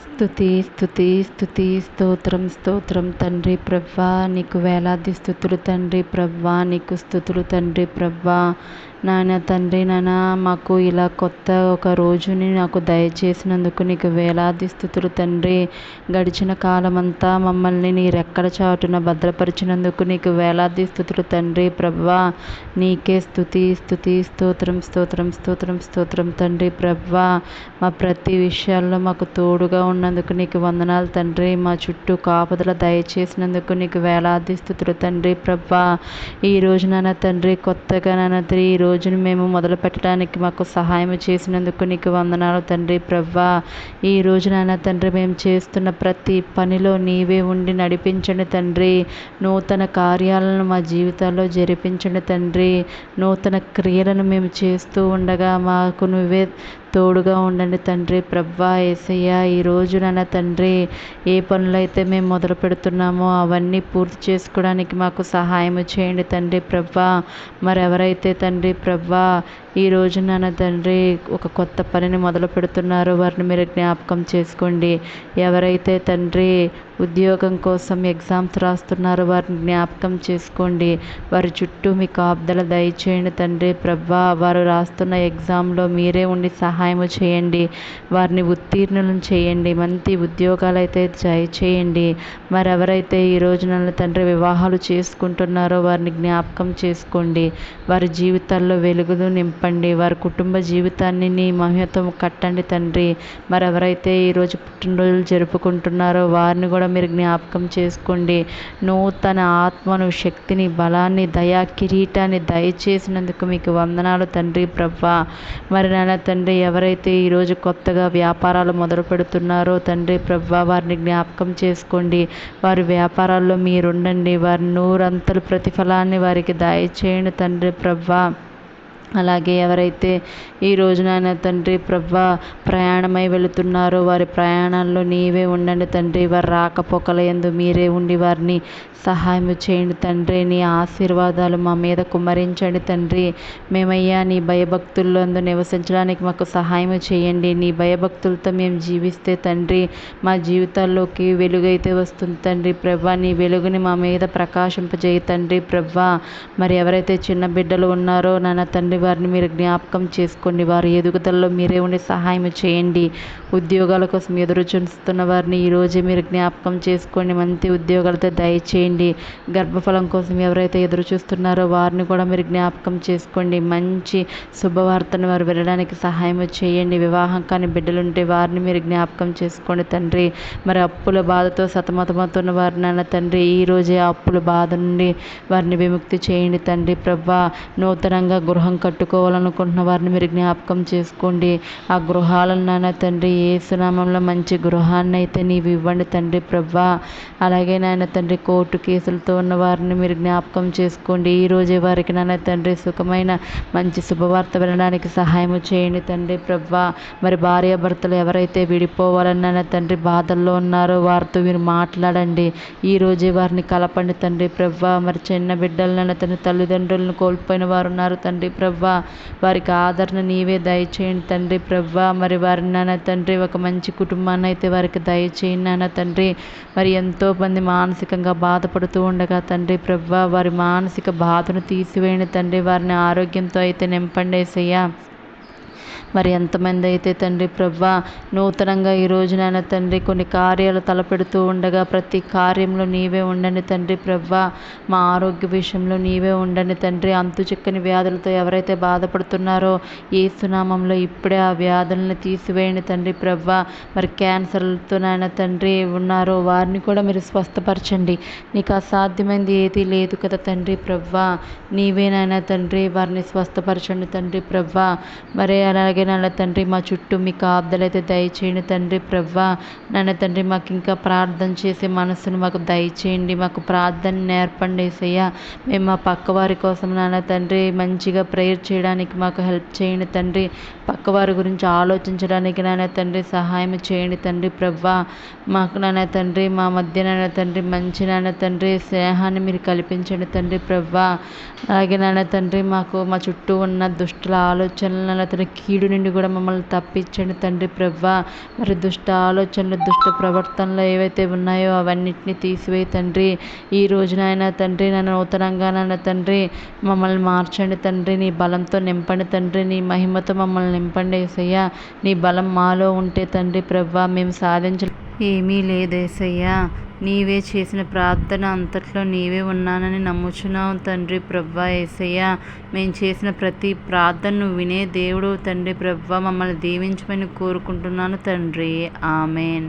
స్తుతి స్తుతి స్తుతి స్తోత్రం స్తోత్రం తండ్రి ప్రభా, నీకు వేలాది స్తుతులు తండ్రి ప్రభా, నీకు స్తుతులు తండ్రి ప్రభా. నాయన తండ్రి, నాన్న మాకు ఇలా కొత్త ఒక రోజుని నాకు దయచేసినందుకు నీకు వేలాది స్తుతులు తండ్రి. గడిచిన కాలమంతా మమ్మల్ని నీ రెక్కల చాటున భద్రపరిచినందుకు నీకు వేలాది స్తుతులు తండ్రి ప్రభా. నీకే స్తుతి స్తుతి స్తోత్రం స్తోత్రం స్తోత్రం స్తోత్రం తండ్రి ప్రభా. మా ప్రతి విషయాల్లో మాకు తోడుగా ఉన్నందుకు నీకు వందనాలు తండ్రి. మా చుట్టూ కాపుదల దయచేసినందుకు నీకు వేలాది స్తుతులు తండ్రి ప్రభా. ఈ రోజు నాన్న తండ్రి, కొత్తగా నాన్న తండ్రి ఈ రోజును మేము మొదలు పెట్టడానికి మాకు సహాయం చేసినందుకు నీకు వందనాలు తండ్రి ప్రభా. ఈ రోజు నాన్న తండ్రి, మేము చేస్తున్న ప్రతి పనిలో నీవే ఉండి నడిపించండి తండ్రి. నూతన కార్యాలను మా జీవితాల్లో జరిపించండి తండ్రి. నూతన క్రియలను మేము చేస్తూ ఉండగా మాకు నువ్వే తోడుగా ఉండండి తండ్రి ప్రభా. యేసయ్య, ఈరోజు నాన్న తండ్రి, ఏ పనులైతే మేము మొదలు పెడుతున్నామో అవన్నీ పూర్తి చేసుకోవడానికి మాకు సహాయం చేయండి తండ్రి ప్రభా. మరెవరైతే తండ్రి ప్రభా ఈ రోజు నాన్న తండ్రి ఒక కొత్త పనిని మొదలు పెడుతున్నారో వారిని మీరు జ్ఞాపకం చేసుకోండి. ఎవరైతే తండ్రి ఉద్యోగం కోసం ఎగ్జామ్స్ రాస్తున్నారో వారిని జ్ఞాపకం చేసుకోండి. వారి చుట్టూ మీ కాపుదల దయచేయండి తండ్రి ప్రభా. వారు రాస్తున్న ఎగ్జామ్లో మీరే ఉండి సహాయం చేయండి. వారిని ఉత్తీర్ణులను చేయండి. మంచి ఉద్యోగాలు అయితే చేయండి. మరెవరైతే ఈ రోజు నన్ను తండ్రి వివాహాలు చేసుకుంటున్నారో వారిని జ్ఞాపకం చేసుకోండి. వారి జీవితాల్లో వెలుగులు నింపండి. వారి కుటుంబ జీవితాన్ని నీ మహిమతో కట్టండి తండ్రి. మరెవరైతే ఈరోజు పుట్టినరోజులు జరుపుకుంటున్నారో వారిని కూడా మీరు జ్ఞాపకం చేసుకోండి. నూతన ఆత్మను, శక్తిని, బలాన్ని, దయా కిరీటాన్ని దయచేసినందుకు మీకు వందనాలు తండ్రి ప్రభా. మరి నాన్న తండ్రి, ఎవరైతే ఈరోజు కొత్తగా వ్యాపారాలు మొదలు పెడుతున్నారో తండ్రి ప్రభా వారిని జ్ఞాపకం చేసుకోండి. వారి వ్యాపారాల్లో మీరుండండి. వారి నూరంతల ప్రతిఫలాన్ని వారికి దయచేయండి తండ్రి ప్రభా. అలాగే ఎవరైతే ఈ రోజునైనా తండ్రి ప్రభా ప్రయాణమై వెళుతున్నారో వారి ప్రయాణాల్లో నీవే ఉండండి తండ్రి. వారి రాకపోకల యందు మీరే ఉండి వారిని సహాయం చేయండి తండ్రి. నీ ఆశీర్వాదాలు మా మీద కుమ్మరించండి తండ్రి. మేమయ్యా నీ భయభక్తుల్లో నివసించడానికి మాకు సహాయం చేయండి. నీ భయభక్తులతో మేము జీవిస్తే తండ్రి మా జీవితాల్లోకి వెలుగైతే వస్తుంది తండ్రి ప్రభా. నీ వెలుగుని మా మీద ప్రకాశింపజేయ తండ్రి ప్రభా. మరి ఎవరైతే చిన్న బిడ్డలు ఉన్నారో నాన్న తండ్రి వారిని మీరు జ్ఞాపకం చేసుకోండి. వారి ఎదుగుదలలో మీరే ఉండి సహాయం చేయండి. ఉద్యోగాల కోసం ఎదురు చూస్తున్న వారిని ఈరోజే మీరు జ్ఞాపకం చేసుకోండి. మంచి ఉద్యోగాలతో దయచేయండి. గర్భఫలం కోసం ఎవరైతే ఎదురు చూస్తున్నారో వారిని కూడా మీరు జ్ఞాపకం చేసుకోండి. మంచి శుభవార్తను వారు వినడానికి సహాయం చేయండి. వివాహం కాని బిడ్డలుంటే వారిని మీరు జ్ఞాపకం చేసుకోండి తండ్రి. మరి అప్పుల బాధతో సతమతమవుతున్న వారిని నాన్న తండ్రి ఈరోజే ఆ అప్పుల బాధ నుండి వారిని విముక్తి చేయండి తండ్రి ప్రభా. నూతనంగా గృహం కట్టుకోవాలనుకుంటున్న వారిని మీరు జ్ఞాపకం చేసుకోండి. ఆ గృహాలను నాన్న తండ్రి యేసు నామములో మంచి గృహాన్ని అయితే నీవు ఇవ్వండి తండ్రి ప్రభా. అలాగే నాయన తండ్రి కోర్టు కేసులతో ఉన్న వారిని మీరు జ్ఞాపకం చేసుకోండి. ఈరోజే వారికి నాన్న తండ్రి సుఖమైన మంచి శుభవార్త వినడానికి సహాయం చేయండి తండ్రి ప్రభా. మరి భార్యాభర్తలు ఎవరైతే విడిపోవాలని నాన్న తండ్రి బాధల్లో ఉన్నారో వారితో మీరు మాట్లాడండి. ఈరోజే వారిని కలపండి తండ్రి ప్రభా. మరి చిన్న బిడ్డలు నాన్న తండ్రి తల్లిదండ్రులను కోల్పోయిన వారు ఉన్నారు తండ్రి ప్రభా. వారికి ఆదరణ నీవే దయచేయండి తండ్రి ప్రభా. మరి వారిని నాన్న తండ్రి ఒక మంచి కుటుంబాన్ని అయితే వారికి దయచేయండి నాన్న తండ్రి. మరి ఎంతోమంది మానసికంగా బాధపడుతూ ఉండగా తండ్రి ప్రభా వారి మానసిక బాధను తీసివేయండి తండ్రి. వారిని ఆరోగ్యంతో అయితే నింపండి యేసయ్యా. మరి ఎంతమంది అయితే తండ్రి ప్రభా నూతనంగా ఈ రోజు నాన్న తండ్రి కొన్ని కార్యాలు తలపెడుతూ ఉండగా ప్రతి కార్యంలో నీవే ఉండండి తండ్రి ప్రభా. మా ఆరోగ్య విషయంలో నీవే ఉండండి తండ్రి. అంతు చిక్కని వ్యాధులతో ఎవరైతే బాధపడుతున్నారో యేసు నామములో ఇప్పుడే ఆ వ్యాధులను తీసివేయండి తండ్రి ప్రభా. మరి క్యాన్సర్లతో నాయన తండ్రి ఉన్నారో వారిని కూడా మీరు స్వస్థపరచండి. నీకు అసాధ్యమైనది ఏదీ లేదు కదా తండ్రి ప్రభా. నీవే నాయన తండ్రి వారిని స్వస్థపరచండి తండ్రి ప్రభా. మరి అలాగే నాన్న తండ్రి మా చుట్టూ మీ కాపుదలైతే దయచేయండి తండ్రి ప్రభా. నాన్న తండ్రి మాకు ఇంకా ప్రార్థన చేసే మనసును మాకు దయచేయండి. మాకు ప్రార్థన నేర్పండి యేసయ్యా. మేము మా పక్క వారి కోసం నాన్న తండ్రి మంచిగా ప్రేయర్ చేయడానికి మాకు హెల్ప్ చేయండి తండ్రి. పక్కవారి గురించి ఆలోచించడానికి నాన్న తండ్రి సహాయం చేయండి తండ్రి ప్రభా. మాకు నాన్న తండ్రి మా మధ్య నాన్న తండ్రి మంచి నాన్న తండ్రి స్నేహాన్ని మీరు కల్పించండి తండ్రి ప్రభా. అలాగే నాన్న తండ్రి మాకు మా చుట్టూ ఉన్న దుష్టుల ఆలోచనలను నాన్న తండ్రి కీడుని నుండి కూడా మమ్మల్ని తప్పించండి తండ్రి ప్రభా. మరి దుష్ట ఆలోచనలు, దుష్ట ప్రవర్తనలు ఏవైతే ఉన్నాయో అవన్నిటిని తీసివేయి తండ్రి. ఈ రోజునైనా తండ్రి నన్ను నూతనంగా నన్ను తండ్రి మమ్మల్ని మార్చండి తండ్రి. నీ బలంతో నింపండి తండ్రి. నీ మహిమతో మమ్మల్ని నింపండి యేసయ్యా. నీ బలం మాలో ఉంటే తండ్రి ప్రభా మేము ఏమీ లేదేసయ్యా. నీవే చేసిన ప్రార్థన అంతట్లో నీవే ఉన్నానని నమ్ముచున్నావు తండ్రి ప్రభా. యేసయ్యా, మేము చేసిన ప్రతి ప్రార్థనను వినే దేవుడు తండ్రి ప్రభా. మమ్మల్ని దీవించమని కోరుకుంటున్నాను తండ్రి. ఆమెన్.